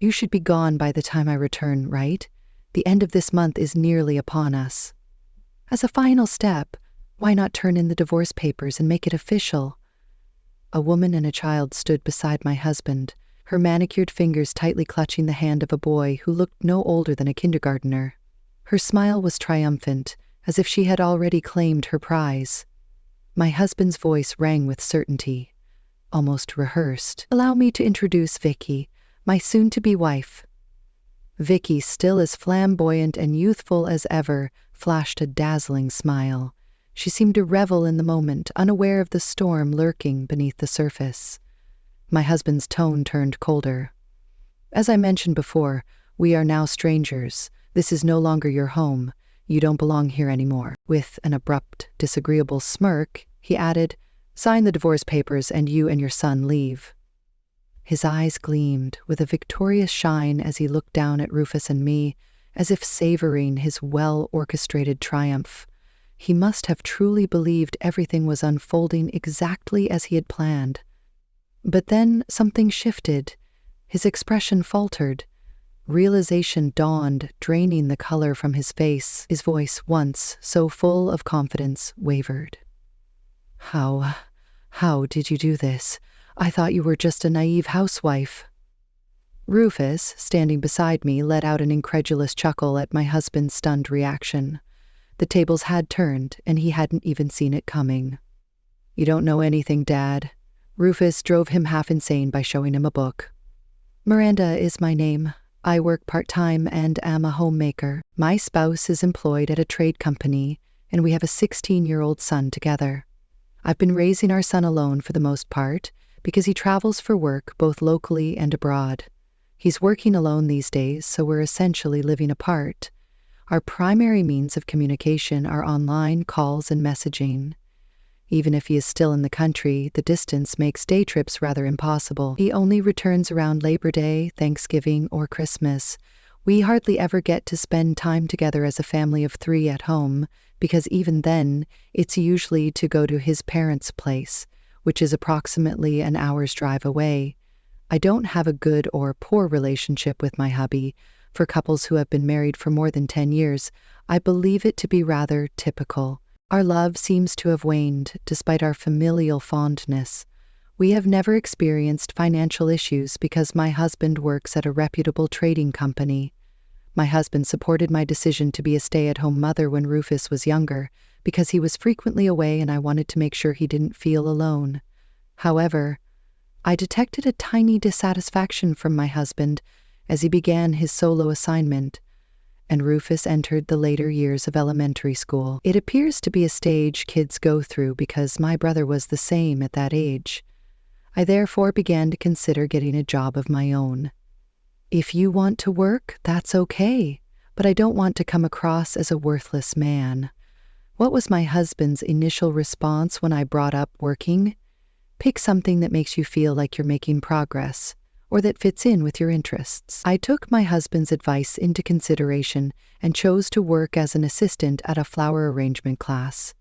You should be gone by the time I return, right? The end of this month is nearly upon us. As a final step, why not turn in the divorce papers and make it official? A woman and a child stood beside my husband, her manicured fingers tightly clutching the hand of a boy who looked no older than a kindergartner. Her smile was triumphant, as if she had already claimed her prize. My husband's voice rang with certainty, almost rehearsed. Allow me to introduce Vicky, my soon-to-be wife. Vicky, still as flamboyant and youthful as ever, flashed a dazzling smile. She seemed to revel in the moment, unaware of the storm lurking beneath the surface. My husband's tone turned colder. As I mentioned before, we are now strangers. This is no longer your home. You don't belong here anymore. With an abrupt, disagreeable smirk, he added, "Sign the divorce papers and you and your son leave." His eyes gleamed with a victorious shine as he looked down at Rufus and me, as if savoring his well-orchestrated triumph. He must have truly believed everything was unfolding exactly as he had planned. But then something shifted. His expression faltered. Realization dawned, draining the color from his face. His voice, once so full of confidence, wavered. How did you do this? I thought you were just a naive housewife." Rufus, standing beside me, let out an incredulous chuckle at my husband's stunned reaction. The tables had turned, and he hadn't even seen it coming. "You don't know anything, Dad." Rufus drove him half insane by showing him a book. "Miranda is my name. I work part-time and am a homemaker. My spouse is employed at a trade company, and we have a 16-year-old son together. I've been raising our son alone for the most part, because he travels for work both locally and abroad. He's working alone these days, so we're essentially living apart. Our primary means of communication are online calls and messaging. Even if he is still in the country, the distance makes day trips rather impossible. He only returns around Labor Day, Thanksgiving, or Christmas. We hardly ever get to spend time together as a family of 3 at home, because even then, it's usually to go to his parents' place, which is approximately an hour's drive away. I don't have a good or poor relationship with my hubby. For couples who have been married for more than 10 years, I believe it to be rather typical. Our love seems to have waned, despite our familial fondness. We have never experienced financial issues because my husband works at a reputable trading company. My husband supported my decision to be a stay-at-home mother when Rufus was younger, because he was frequently away and I wanted to make sure he didn't feel alone. However, I detected a tiny dissatisfaction from my husband as he began his solo assignment, and Rufus entered the later years of elementary school. It appears to be a stage kids go through because my brother was the same at that age. I therefore began to consider getting a job of my own. If you want to work, that's okay, but I don't want to come across as a worthless man. What was my husband's initial response when I brought up working? Pick something that makes you feel like you're making progress, or that fits in with your interests. I took my husband's advice into consideration and chose to work as an assistant at a flower arrangement class,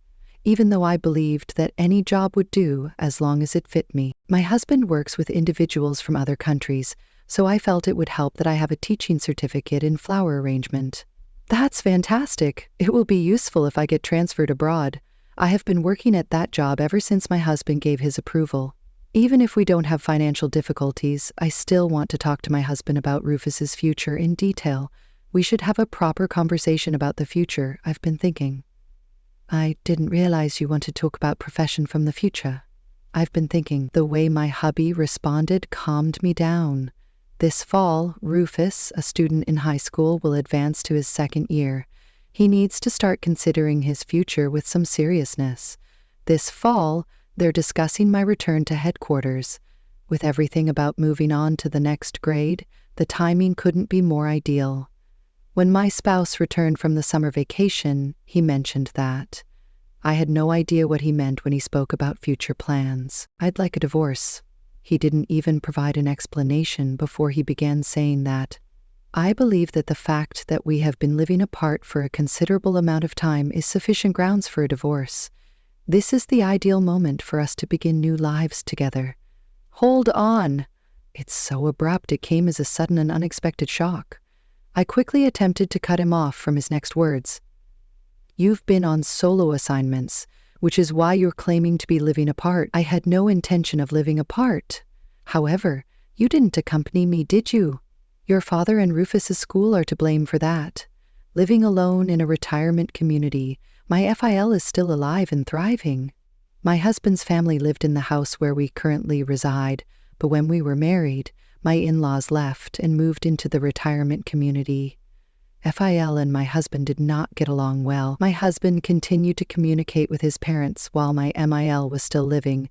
even though I believed that any job would do as long as it fit me. My husband works with individuals from other countries, so I felt it would help that I have a teaching certificate in flower arrangement. That's fantastic. It will be useful if I get transferred abroad. I have been working at that job ever since my husband gave his approval. Even if we don't have financial difficulties, I still want to talk to my husband about Rufus's future in detail. We should have a proper conversation about the future, I've been thinking. I didn't realize you wanted to talk about profession from the future. I've been thinking. The way my hubby responded calmed me down. This fall, Rufus, a student in high school, will advance to his 2nd year. He needs to start considering his future with some seriousness. This fall, they're discussing my return to headquarters. With everything about moving on to the next grade, the timing couldn't be more ideal. When my spouse returned from the summer vacation, he mentioned that. I had no idea what he meant when he spoke about future plans. I'd like a divorce. He didn't even provide an explanation before he began saying that. I believe that the fact that we have been living apart for a considerable amount of time is sufficient grounds for a divorce. This is the ideal moment for us to begin new lives together. Hold on! It's so abrupt it came as a sudden and unexpected shock. I quickly attempted to cut him off from his next words. You've been on solo assignments, which is why you're claiming to be living apart. I had no intention of living apart. However, you didn't accompany me, did you? Your father and Rufus's school are to blame for that. Living alone in a retirement community, my FIL is still alive and thriving. My husband's family lived in the house where we currently reside, but when we were married, my in-laws left and moved into the retirement community. FIL and my husband did not get along well. My husband continued to communicate with his parents while my MIL was still living,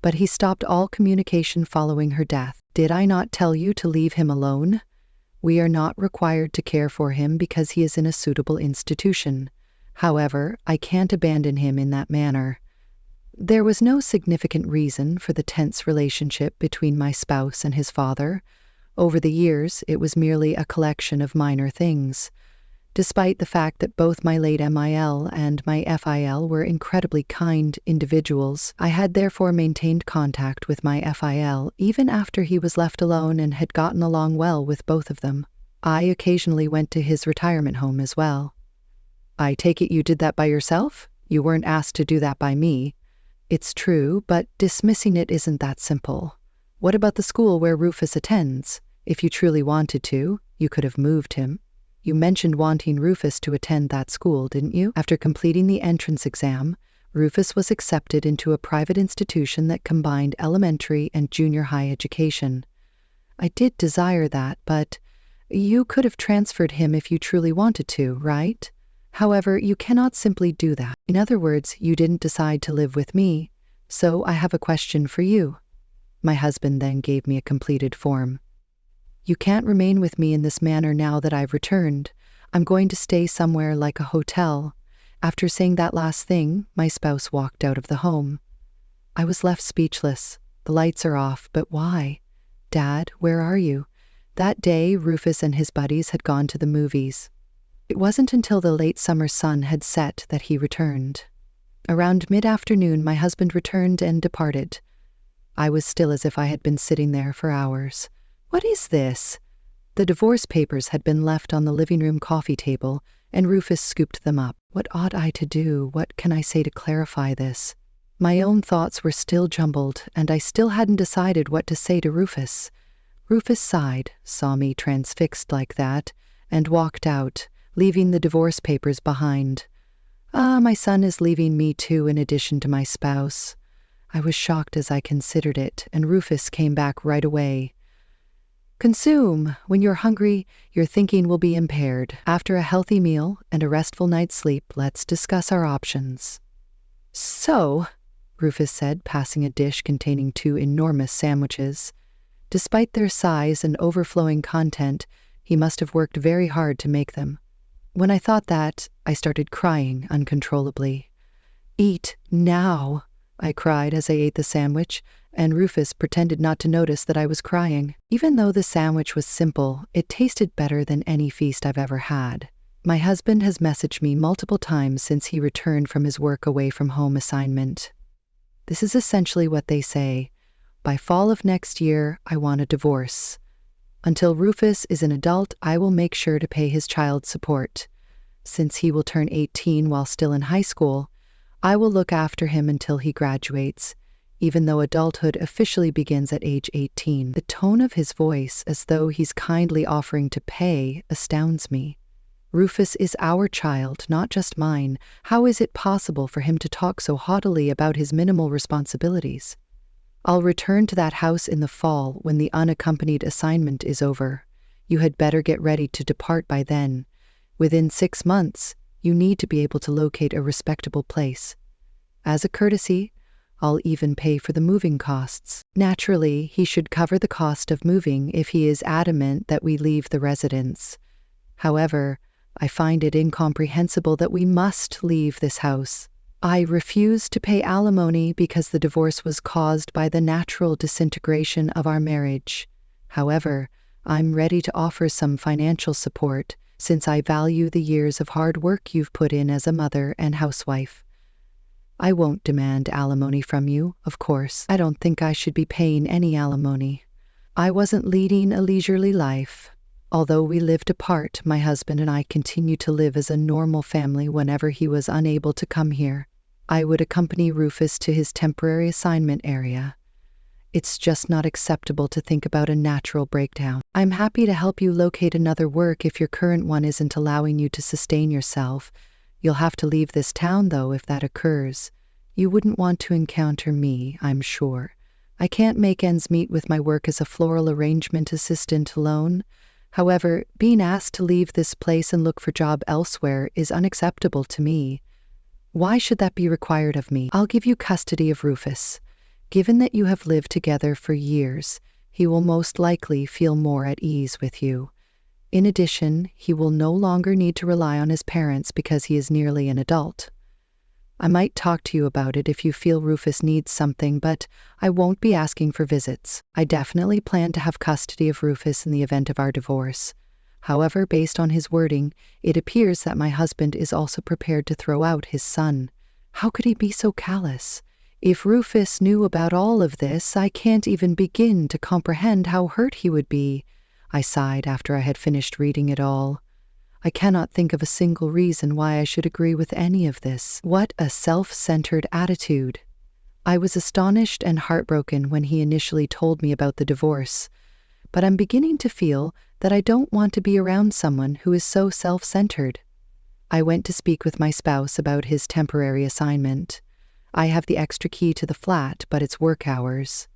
but he stopped all communication following her death. Did I not tell you to leave him alone? We are not required to care for him because he is in a suitable institution. However, I can't abandon him in that manner. There was no significant reason for the tense relationship between my spouse and his father. Over the years, it was merely a collection of minor things. Despite the fact that both my late MIL and my FIL were incredibly kind individuals, I had therefore maintained contact with my FIL even after he was left alone and had gotten along well with both of them. I occasionally went to his retirement home as well. I take it you did that by yourself? You weren't asked to do that by me. It's true, but dismissing it isn't that simple. What about the school where Rufus attends? If you truly wanted to, you could have moved him. You mentioned wanting Rufus to attend that school, didn't you? After completing the entrance exam, Rufus was accepted into a private institution that combined elementary and junior high education. I did desire that, but you could have transferred him if you truly wanted to, right? However, you cannot simply do that. In other words, you didn't decide to live with me, so I have a question for you. My husband then gave me a completed form. You can't remain with me in this manner now that I've returned. I'm going to stay somewhere like a hotel. After saying that last thing, my spouse walked out of the home. I was left speechless. The lights are off, but why? Dad, where are you? That day, Rufus and his buddies had gone to the movies. It wasn't until the late summer sun had set that he returned. Around mid-afternoon, my husband returned and departed. I was still as if I had been sitting there for hours. What is this? The divorce papers had been left on the living room coffee table, and Rufus scooped them up. What ought I to do? What can I say to clarify this? My own thoughts were still jumbled, and I still hadn't decided what to say to Rufus. Rufus sighed, saw me transfixed like that, and walked out, leaving the divorce papers behind. My son is leaving me too in addition to my spouse. I was shocked as I considered it, and Rufus came back right away. Consume. When you're hungry, your thinking will be impaired. After a healthy meal and a restful night's sleep, let's discuss our options. So, Rufus said, passing a dish containing 2 enormous sandwiches. Despite their size and overflowing content, he must have worked very hard to make them. When I thought that, I started crying uncontrollably. Eat now, I cried as I ate the sandwich, and Rufus pretended not to notice that I was crying. Even though the sandwich was simple, it tasted better than any feast I've ever had. My husband has messaged me multiple times since he returned from his work away from home assignment. This is essentially what they say. By fall of next year, I want a divorce. Until Rufus is an adult, I will make sure to pay his child support. Since he will turn 18 while still in high school, I will look after him until he graduates, even though adulthood officially begins at age 18. The tone of his voice, as though he's kindly offering to pay, astounds me. Rufus is our child, not just mine. How is it possible for him to talk so haughtily about his minimal responsibilities? I'll return to that house in the fall when the unaccompanied assignment is over. You had better get ready to depart by then. Within 6 months, you need to be able to locate a respectable place. As a courtesy, I'll even pay for the moving costs. Naturally, he should cover the cost of moving if he is adamant that we leave the residence. However, I find it incomprehensible that we must leave this house. I refuse to pay alimony because the divorce was caused by the natural disintegration of our marriage. However, I'm ready to offer some financial support since I value the years of hard work you've put in as a mother and housewife. I won't demand alimony from you, of course. I don't think I should be paying any alimony. I wasn't leading a leisurely life. Although we lived apart, my husband and I continued to live as a normal family whenever he was unable to come here. I would accompany Rufus to his temporary assignment area. It's just not acceptable to think about a natural breakdown. I'm happy to help you locate another work if your current one isn't allowing you to sustain yourself. You'll have to leave this town, though, if that occurs. You wouldn't want to encounter me, I'm sure. I can't make ends meet with my work as a floral arrangement assistant alone. However, being asked to leave this place and look for a job elsewhere is unacceptable to me. Why should that be required of me? I'll give you custody of Rufus. Given that you have lived together for years, he will most likely feel more at ease with you. In addition, he will no longer need to rely on his parents because he is nearly an adult. I might talk to you about it if you feel Rufus needs something, but I won't be asking for visits. I definitely plan to have custody of Rufus in the event of our divorce. However, based on his wording, it appears that my husband is also prepared to throw out his son. How could he be so callous? If Rufus knew about all of this, I can't even begin to comprehend how hurt he would be. I sighed after I had finished reading it all. I cannot think of a single reason why I should agree with any of this. What a self-centered attitude. I was astonished and heartbroken when he initially told me about the divorce, but I'm beginning to feel that I don't want to be around someone who is so self-centered. I went to speak with my spouse about his temporary assignment. I have the extra key to the flat, but it's work hours.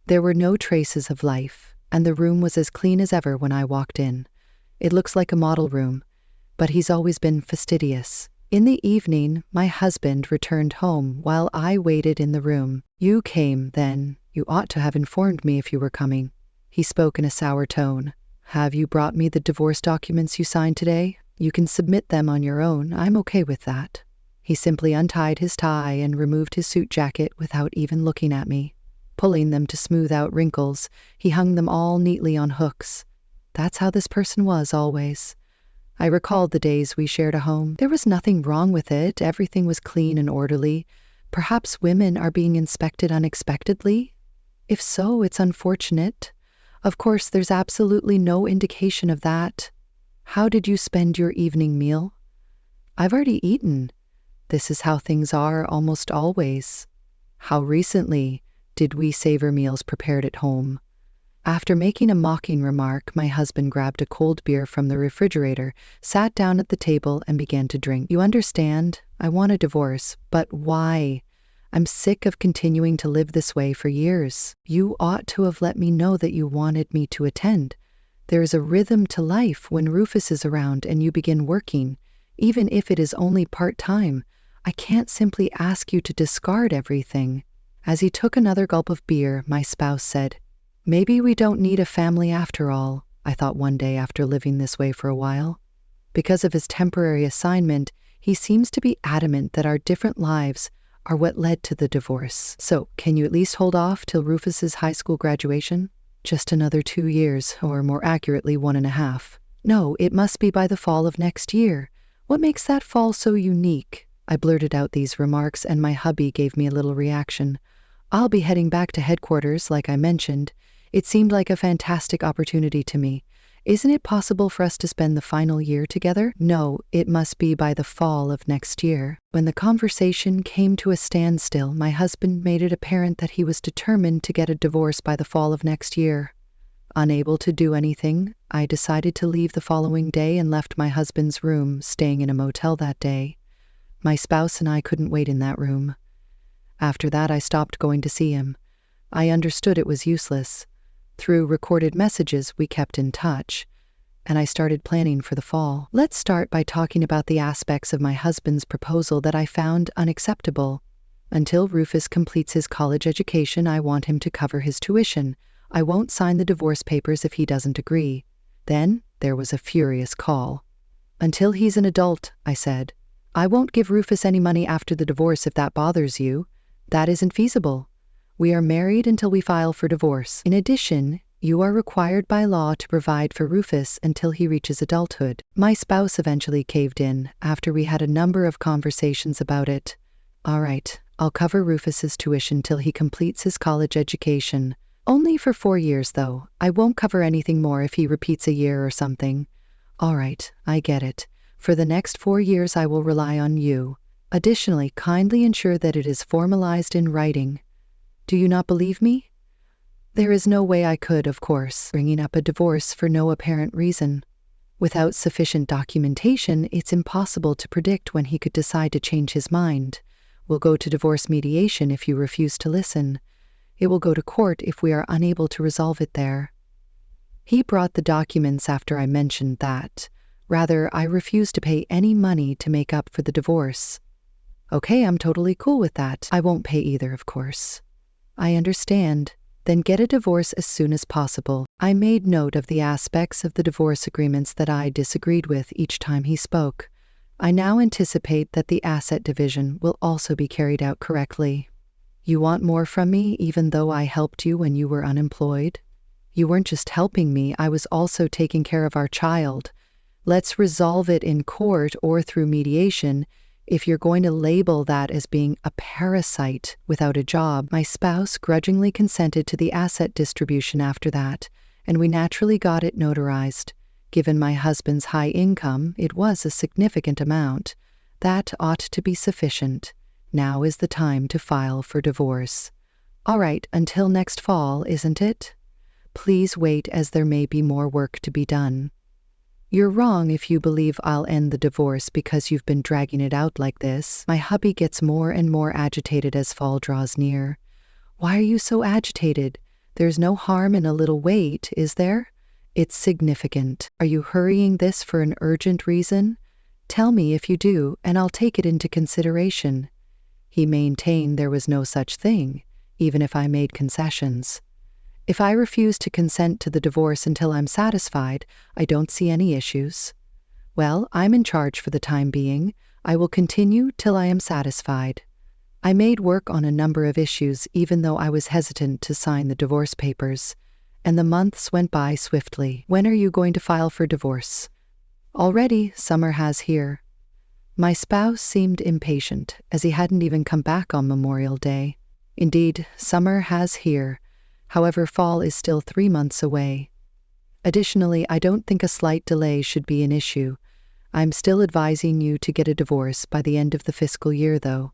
There were no traces of life, and the room was as clean as ever when I walked in. It looks like a model room, but he's always been fastidious. In the evening, my husband returned home while I waited in the room. You came, then. You ought to have informed me if you were coming. He spoke in a sour tone. Have you brought me the divorce documents you signed today? You can submit them on your own. I'm okay with that. He simply untied his tie and removed his suit jacket without even looking at me. Pulling them to smooth out wrinkles, he hung them all neatly on hooks. That's how this person was always. I recalled the days we shared a home. There was nothing wrong with it. Everything was clean and orderly. Perhaps women are being inspected unexpectedly? If so, it's unfortunate. Of course, there's absolutely no indication of that. How did you spend your evening meal? I've already eaten. This is how things are almost always. How recently did we savor meals prepared at home? After making a mocking remark, my husband grabbed a cold beer from the refrigerator, sat down at the table, and began to drink. You understand, I want a divorce, but why? I'm sick of continuing to live this way for years. You ought to have let me know that you wanted me to attend. There is a rhythm to life when Rufus is around and you begin working, even if it is only part-time. I can't simply ask you to discard everything. As he took another gulp of beer, my spouse said, Maybe we don't need a family after all, I thought one day after living this way for a while. Because of his temporary assignment, he seems to be adamant that our different lives are what led to the divorce. So, can you at least hold off till Rufus's high school graduation? Just another 2 years, or more accurately 1.5. No, it must be by the fall of next year. What makes that fall so unique? I blurted out these remarks, and my hubby gave me a little reaction. I'll be heading back to headquarters, like I mentioned. It seemed like a fantastic opportunity to me. Isn't it possible for us to spend the final year together? No, it must be by the fall of next year. When the conversation came to a standstill, my husband made it apparent that he was determined to get a divorce by the fall of next year. Unable to do anything, I decided to leave the following day and left my husband's room, staying in a motel that day. My spouse and I couldn't wait in that room. After that, I stopped going to see him. I understood it was useless. Through recorded messages, we kept in touch, and I started planning for the fall. Let's start by talking about the aspects of my husband's proposal that I found unacceptable. Until Rufus completes his college education, I want him to cover his tuition. I won't sign the divorce papers if he doesn't agree. Then there was a furious call. Until he's an adult, I said. I won't give Rufus any money after the divorce if that bothers you. That isn't feasible. We are married until we file for divorce. In addition, you are required by law to provide for Rufus until he reaches adulthood. My spouse eventually caved in after we had a number of conversations about it. All right, I'll cover Rufus's tuition till he completes his college education, Only for 4 years, though. I won't cover anything more if he repeats a year or something. All right, I get it. For the next 4 years, I will rely on you. Additionally, kindly ensure that it is formalized in writing. Do you not believe me? There is no way I could, of course, bringing up a divorce for no apparent reason. Without sufficient documentation, it's impossible to predict when he could decide to change his mind. We'll go to divorce mediation if you refuse to listen. It will go to court if we are unable to resolve it there. He brought the documents after I mentioned that. Rather, I refused to pay any money to make up for the divorce. Okay, I'm totally cool with that. I won't pay either, of course. I understand. Then get a divorce as soon as possible. I made note of the aspects of the divorce agreements that I disagreed with each time he spoke. I now anticipate that the asset division will also be carried out correctly. You want more from me even though I helped you when you were unemployed? You weren't just helping me, I was also taking care of our child. Let's resolve it in court or through mediation. If you're going to label that as being a parasite without a job, my spouse grudgingly consented to the asset distribution after that, and we naturally got it notarized. Given my husband's high income, it was a significant amount. That ought to be sufficient. Now is the time to file for divorce. All right, until next fall, isn't it? Please wait, as there may be more work to be done. You're wrong if you believe I'll end the divorce because you've been dragging it out like this. My hubby gets more and more agitated as fall draws near. Why are you so agitated? There's no harm in a little wait, is there? It's significant. Are you hurrying this for an urgent reason? Tell me if you do, and I'll take it into consideration. He maintained there was no such thing, even if I made concessions. If I refuse to consent to the divorce until I'm satisfied, I don't see any issues. Well, I'm in charge for the time being. I will continue till I am satisfied. I made work on a number of issues even though I was hesitant to sign the divorce papers, and the months went by swiftly. When are you going to file for divorce? Already, summer has here. My spouse seemed impatient, as he hadn't even come back on Memorial Day. Indeed, summer has here. However, fall is still 3 months away. Additionally, I don't think a slight delay should be an issue. I'm still advising you to get a divorce by the end of the fiscal year, though.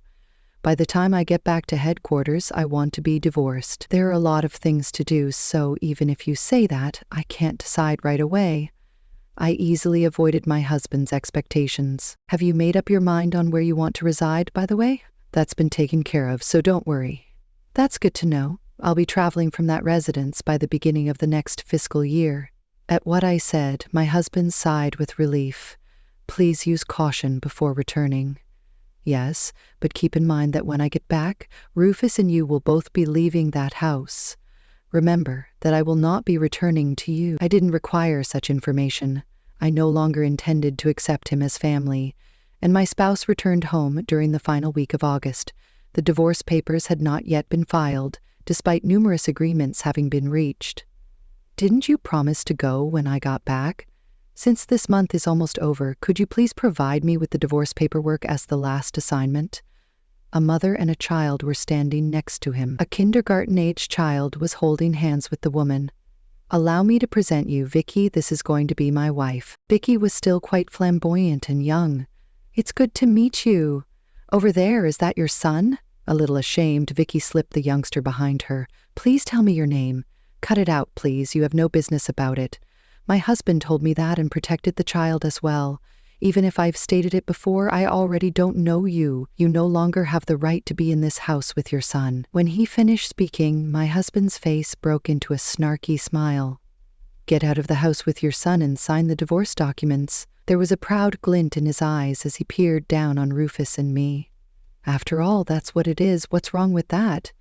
By the time I get back to headquarters, I want to be divorced. There are a lot of things to do, so even if you say that, I can't decide right away. I easily avoided my husband's expectations. Have you made up your mind on where you want to reside, by the way? That's been taken care of, so don't worry. That's good to know. I'll be traveling from that residence by the beginning of the next fiscal year. At what I said, my husband sighed with relief. Please use caution before returning. Yes, but keep in mind that when I get back, Rufus and you will both be leaving that house. Remember that I will not be returning to you. I didn't require such information. I no longer intended to accept him as family, and my spouse returned home during the final week of August. The divorce papers had not yet been filed, despite numerous agreements having been reached. Didn't you promise to go when I got back? Since this month is almost over, could you please provide me with the divorce paperwork as the last assignment? A mother and a child were standing next to him. A kindergarten-age child was holding hands with the woman. Allow me to present you, Vicky. This is going to be my wife. Vicky was still quite flamboyant and young. It's good to meet you. Over there, is that your son? A little ashamed, Vicky slipped the youngster behind her. Please tell me your name. Cut it out, please. You have no business about it. My husband told me that and protected the child as well. Even if I've stated it before, I already don't know you. You no longer have the right to be in this house with your son. When he finished speaking, my husband's face broke into a snarky smile. Get out of the house with your son and sign the divorce documents. There was a proud glint in his eyes as he peered down on Rufus and me. After all, that's what it is. What's wrong with that?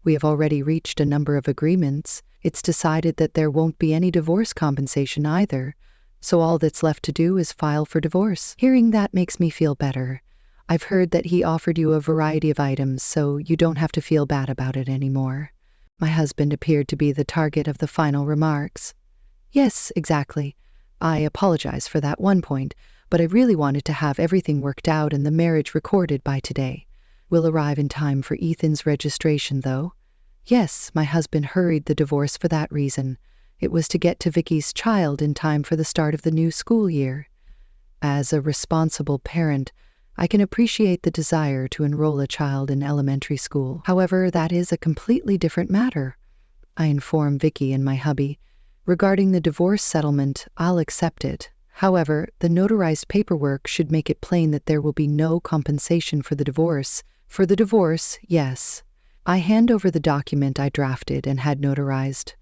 We have already reached a number of agreements. It's decided that there won't be any divorce compensation either, so all that's left to do is file for divorce. Hearing that makes me feel better. I've heard that he offered you a variety of items, so you don't have to feel bad about it anymore. My husband appeared to be the target of the final remarks. Yes, exactly. I apologize for that one point, but I really wanted to have everything worked out and the marriage recorded by today. We'll arrive in time for Ethan's registration, though. Yes, my husband hurried the divorce for that reason. It was to get to Vicky's child in time for the start of the new school year. As a responsible parent, I can appreciate the desire to enroll a child in elementary school. However, that is a completely different matter. I inform Vicky and my hubby. Regarding the divorce settlement, I'll accept it. However, the notarized paperwork should make it plain that there will be no compensation for the divorce. For the divorce, yes. I hand over the document I drafted and had notarized.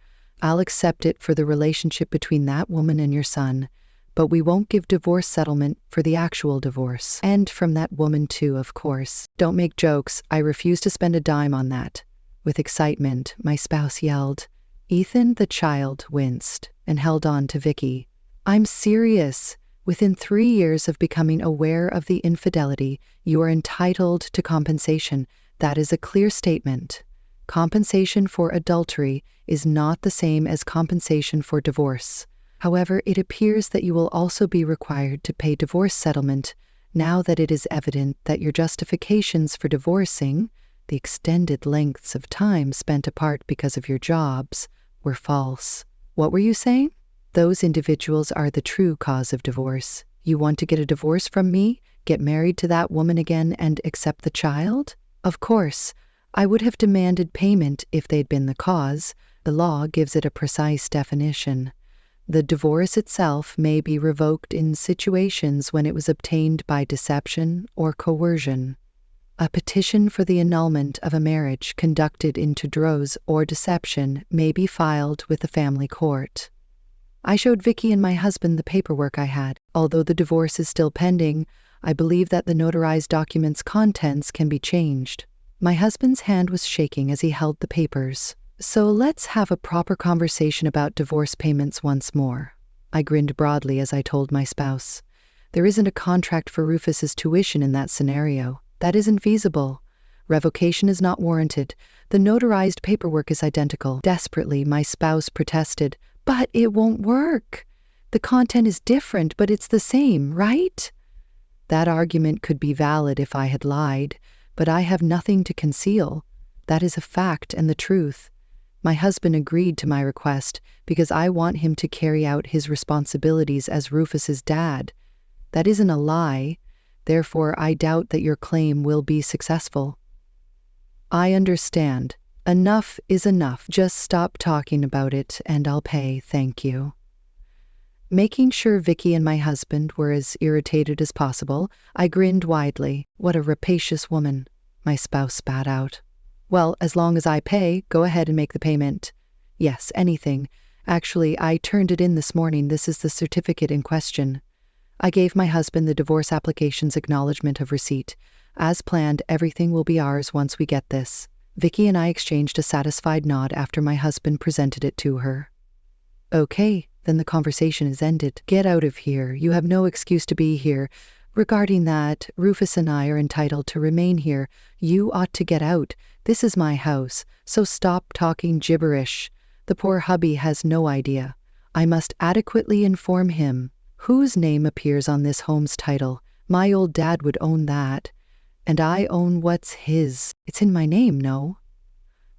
I'll accept it for the relationship between that woman and your son, but we won't give divorce settlement for the actual divorce. And from that woman too, of course. Don't make jokes. I refuse to spend a dime on that. With excitement, my spouse yelled. Ethan, the child, winced and held on to Vicky. I'm serious. Within 3 years of becoming aware of the infidelity, you are entitled to compensation. That is a clear statement. Compensation for adultery is not the same as compensation for divorce. However, it appears that you will also be required to pay divorce settlement now that it is evident that your justifications for divorcing, the extended lengths of time spent apart because of your jobs, were false. What were you saying? Those individuals are the true cause of divorce. You want to get a divorce from me, get married to that woman again, and accept the child? Of course. I would have demanded payment if they'd been the cause. The law gives it a precise definition. The divorce itself may be revoked in situations when it was obtained by deception or coercion. A petition for the annulment of a marriage conducted into dross or deception may be filed with the family court. I showed Vicky and my husband the paperwork I had. Although the divorce is still pending, I believe that the notarized document's contents can be changed. My husband's hand was shaking as he held the papers. So let's have a proper conversation about divorce payments once more. I grinned broadly as I told my spouse. There isn't a contract for Rufus's tuition in that scenario. That isn't feasible. Revocation is not warranted. The notarized paperwork is identical. Desperately, my spouse protested. But it won't work. The content is different, but it's the same, right? That argument could be valid if I had lied, but I have nothing to conceal. That is a fact and the truth. My husband agreed to my request because I want him to carry out his responsibilities as Rufus's dad. That isn't a lie. Therefore, I doubt that your claim will be successful. I understand. Enough is enough. Just stop talking about it and I'll pay, thank you. Making sure Vicky and my husband were as irritated as possible, I grinned widely. What a rapacious woman, my spouse spat out. Well, as long as I pay, go ahead and make the payment. Yes, anything. Actually, I turned it in this morning. This is the certificate in question. I gave my husband the divorce application's acknowledgement of receipt. As planned, everything will be ours once we get this. Vicky and I exchanged a satisfied nod after my husband presented it to her. Okay, then the conversation is ended. Get out of here. You have no excuse to be here. Regarding that, Rufus and I are entitled to remain here. You ought to get out. This is my house, so stop talking gibberish. The poor hubby has no idea. I must adequately inform him. Whose name appears on this home's title? My old dad would own that. And I own what's his. It's in my name, no?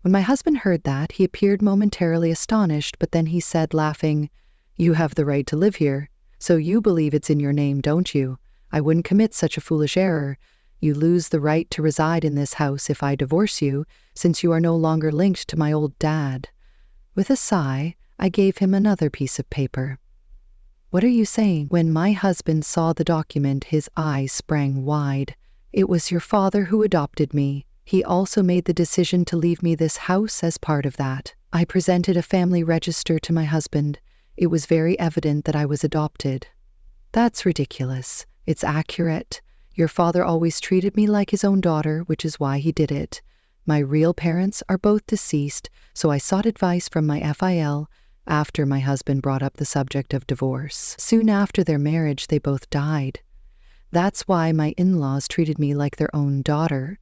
When my husband heard that, he appeared momentarily astonished, but then he said, laughing, You have the right to live here, so you believe it's in your name, don't you? I wouldn't commit such a foolish error. You lose the right to reside in this house if I divorce you, since you are no longer linked to my old dad. With a sigh, I gave him another piece of paper. What are you saying? When my husband saw the document, his eyes sprang wide. It was your father who adopted me. He also made the decision to leave me this house as part of that. I presented a family register to my husband. It was very evident that I was adopted. That's ridiculous. It's accurate. Your father always treated me like his own daughter, which is why he did it. My real parents are both deceased, so I sought advice from my FIL after my husband brought up the subject of divorce. Soon after their marriage, they both died. That's why my in-laws treated me like their own daughter.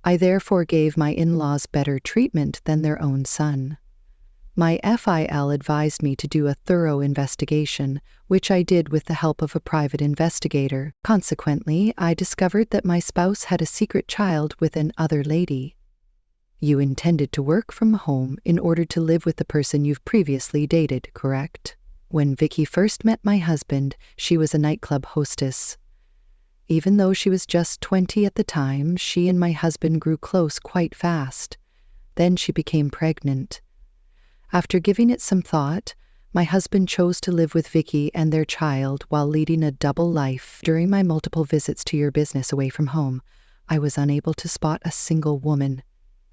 I therefore gave my in-laws better treatment than their own son. My FIL advised me to do a thorough investigation, which I did with the help of a private investigator. Consequently, I discovered that my spouse had a secret child with an other lady. You intended to work from home in order to live with the person you've previously dated, correct? When Vicky first met my husband, she was a nightclub hostess. Even though she was just 20 at the time, she and my husband grew close quite fast. Then she became pregnant. After giving it some thought, my husband chose to live with Vicky and their child while leading a double life. During my multiple visits to your business away from home, I was unable to spot a single woman.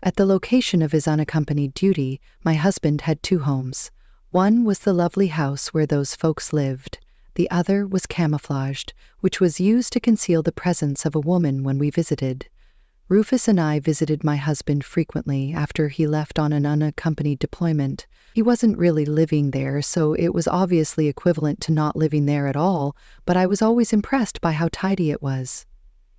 At the location of his unaccompanied duty, my husband had 2 homes. One was the lovely house where those folks lived. The other was camouflaged, which was used to conceal the presence of a woman when we visited. Rufus and I visited my husband frequently after he left on an unaccompanied deployment. He wasn't really living there, so it was obviously equivalent to not living there at all, but I was always impressed by how tidy it was.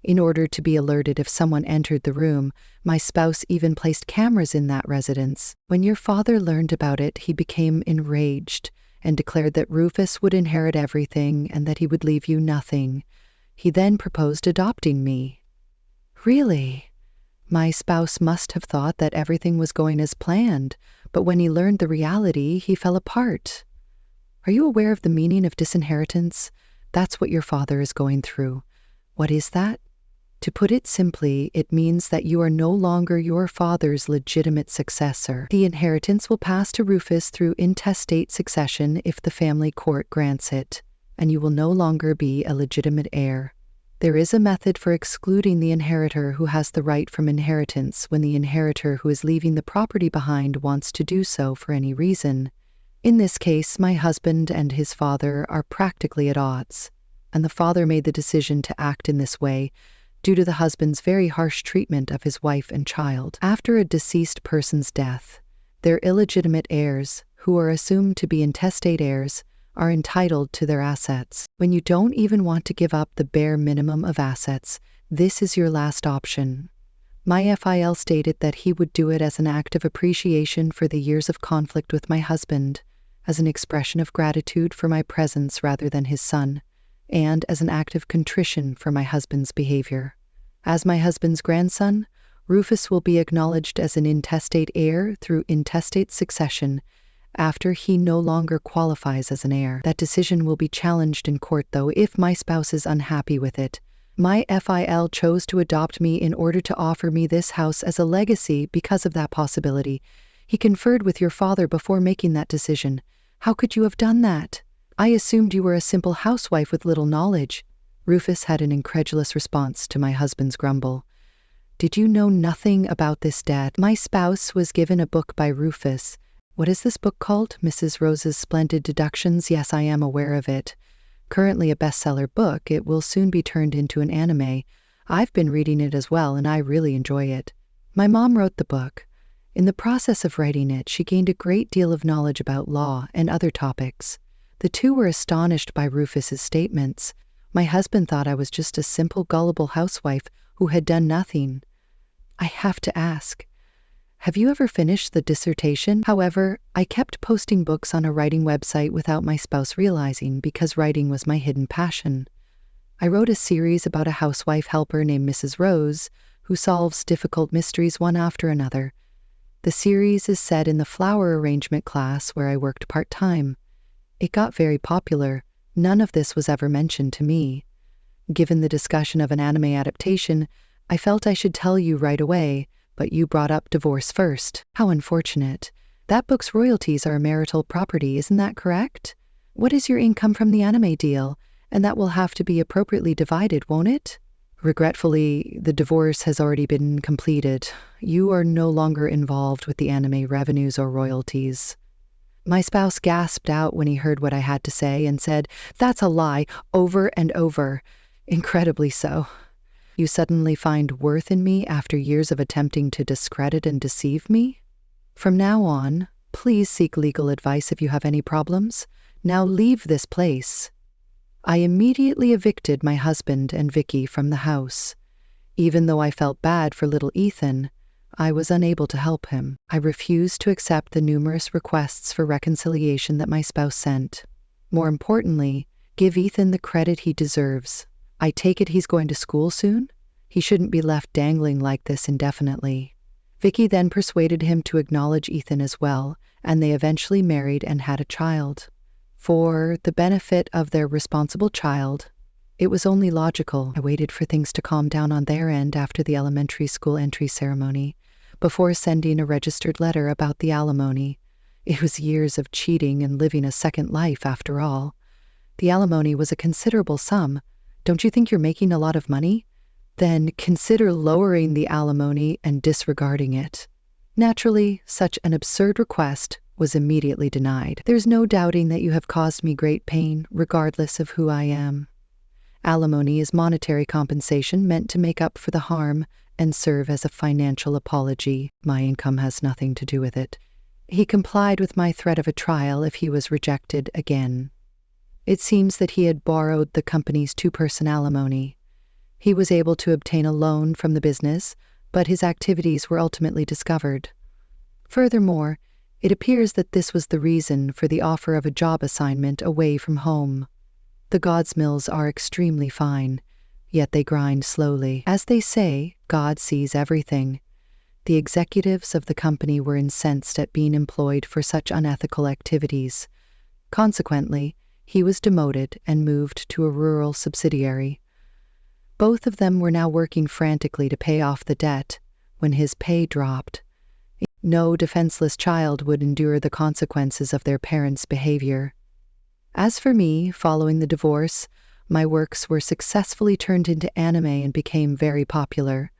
In order to be alerted if someone entered the room, my spouse even placed cameras in that residence. When your father learned about it, he became enraged and declared that Rufus would inherit everything and that he would leave you nothing. He then proposed adopting me. Really? My spouse must have thought that everything was going as planned, but when he learned the reality, he fell apart. Are you aware of the meaning of disinheritance? That's what your father is going through. What is that? To put it simply, it means that you are no longer your father's legitimate successor. The inheritance will pass to Rufus through intestate succession if the family court grants it, and you will no longer be a legitimate heir. There is a method for excluding the inheritor who has the right from inheritance when the inheritor who is leaving the property behind wants to do so for any reason. In this case, my husband and his father are practically at odds, and the father made the decision to act in this way due to the husband's very harsh treatment of his wife and child. After a deceased person's death, their illegitimate heirs, who are assumed to be intestate heirs, are entitled to their assets. When you don't even want to give up the bare minimum of assets, this is your last option. My FIL stated that he would do it as an act of appreciation for the years of conflict with my husband, as an expression of gratitude for my presence rather than his son, and as an act of contrition for my husband's behavior. As my husband's grandson, Rufus will be acknowledged as an intestate heir through intestate succession after he no longer qualifies as an heir. That decision will be challenged in court, though, if my spouse is unhappy with it. My FIL chose to adopt me in order to offer me this house as a legacy because of that possibility. He conferred with your father before making that decision. How could you have done that? I assumed you were a simple housewife with little knowledge. Rufus had an incredulous response to my husband's grumble. Did you know nothing about this, Dad? My spouse was given a book by Rufus. What is this book called? Mrs. Rose's Splendid Deductions? Yes, I am aware of it. Currently a bestseller book, it will soon be turned into an anime. I've been reading it as well, and I really enjoy it. My mom wrote the book. In the process of writing it, she gained a great deal of knowledge about law and other topics. The two were astonished by Rufus's statements. My husband thought I was just a simple, gullible housewife who had done nothing. I have to ask, have you ever finished the dissertation? However, I kept posting books on a writing website without my spouse realizing because writing was my hidden passion. I wrote a series about a housewife helper named Mrs. Rose who solves difficult mysteries one after another. The series is set in the flower arrangement class where I worked part-time. It got very popular. None of this was ever mentioned to me. Given the discussion of an anime adaptation, I felt I should tell you right away, but you brought up divorce first. How unfortunate. That book's royalties are marital property, isn't that correct? What is your income from the anime deal? And that will have to be appropriately divided, won't it? Regretfully, the divorce has already been completed. You are no longer involved with the anime revenues or royalties. My spouse gasped out when he heard what I had to say and said, "That's a lie," over and over. Incredibly so. You suddenly find worth in me after years of attempting to discredit and deceive me? From now on, please seek legal advice if you have any problems. Now leave this place. I immediately evicted my husband and Vicky from the house. Even though I felt bad for little Ethan, I was unable to help him. I refused to accept the numerous requests for reconciliation that my spouse sent. More importantly, give Ethan the credit he deserves. I take it he's going to school soon? He shouldn't be left dangling like this indefinitely. Vicky then persuaded him to acknowledge Ethan as well, and they eventually married and had a child. For the benefit of their responsible child, it was only logical. I waited for things to calm down on their end after the elementary school entry ceremony, before sending a registered letter about the alimony. It was years of cheating and living a second life, after all. The alimony was a considerable sum. Don't you think you're making a lot of money? Then consider lowering the alimony and disregarding it. Naturally, such an absurd request was immediately denied. There's no doubting that you have caused me great pain, regardless of who I am. Alimony is monetary compensation meant to make up for the harm and serve as a financial apology. My income has nothing to do with it. He complied with my threat of a trial if he was rejected again. It seems that he had borrowed the company's two-person alimony. He was able to obtain a loan from the business, but his activities were ultimately discovered. Furthermore, it appears that this was the reason for the offer of a job assignment away from home. The God's mills are extremely fine, yet they grind slowly. As they say, God sees everything. The executives of the company were incensed at being employed for such unethical activities. Consequently, he was demoted and moved to a rural subsidiary. Both of them were now working frantically to pay off the debt when his pay dropped. No defenseless child would endure the consequences of their parents' behavior. As for me, following the divorce, my works were successfully turned into anime and became very popular.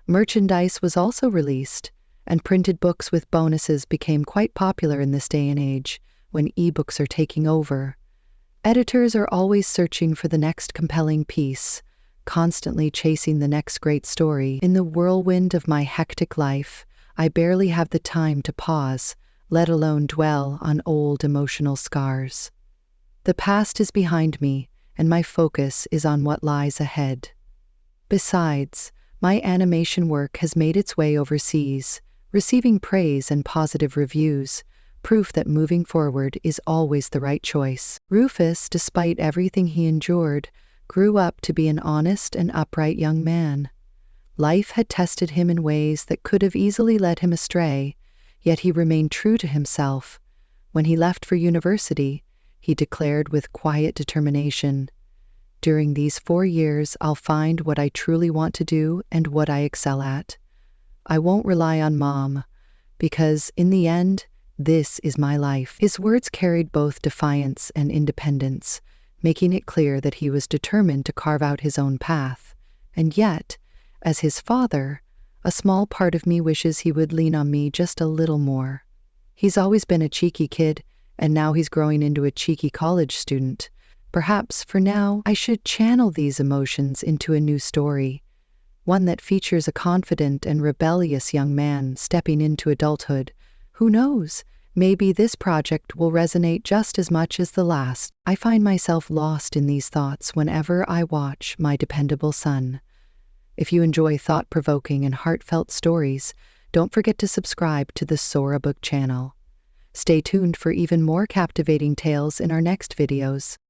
Merchandise was also released, and printed books with bonuses became quite popular in this day and age, when ebooks are taking over. Editors are always searching for the next compelling piece, constantly chasing the next great story. In the whirlwind of my hectic life, I barely have the time to pause, let alone dwell on old emotional scars. The past is behind me, and my focus is on what lies ahead. Besides, my animation work has made its way overseas, receiving praise and positive reviews, proof that moving forward is always the right choice. Rufus, despite everything he endured, grew up to be an honest and upright young man. Life had tested him in ways that could have easily led him astray, yet he remained true to himself. When he left for university, he declared with quiet determination, "During these 4 years, I'll find what I truly want to do and what I excel at. I won't rely on Mom, because in the end, this is my life." His words carried both defiance and independence, making it clear that he was determined to carve out his own path. And yet, as his father, a small part of me wishes he would lean on me just a little more. He's always been a cheeky kid, and now he's growing into a cheeky college student. Perhaps, for now, I should channel these emotions into a new story, one that features a confident and rebellious young man stepping into adulthood. Who knows? Maybe this project will resonate just as much as the last. I find myself lost in these thoughts whenever I watch My Dependable Son. If you enjoy thought-provoking and heartfelt stories, don't forget to subscribe to the SoraBook channel. Stay tuned for even more captivating tales in our next videos.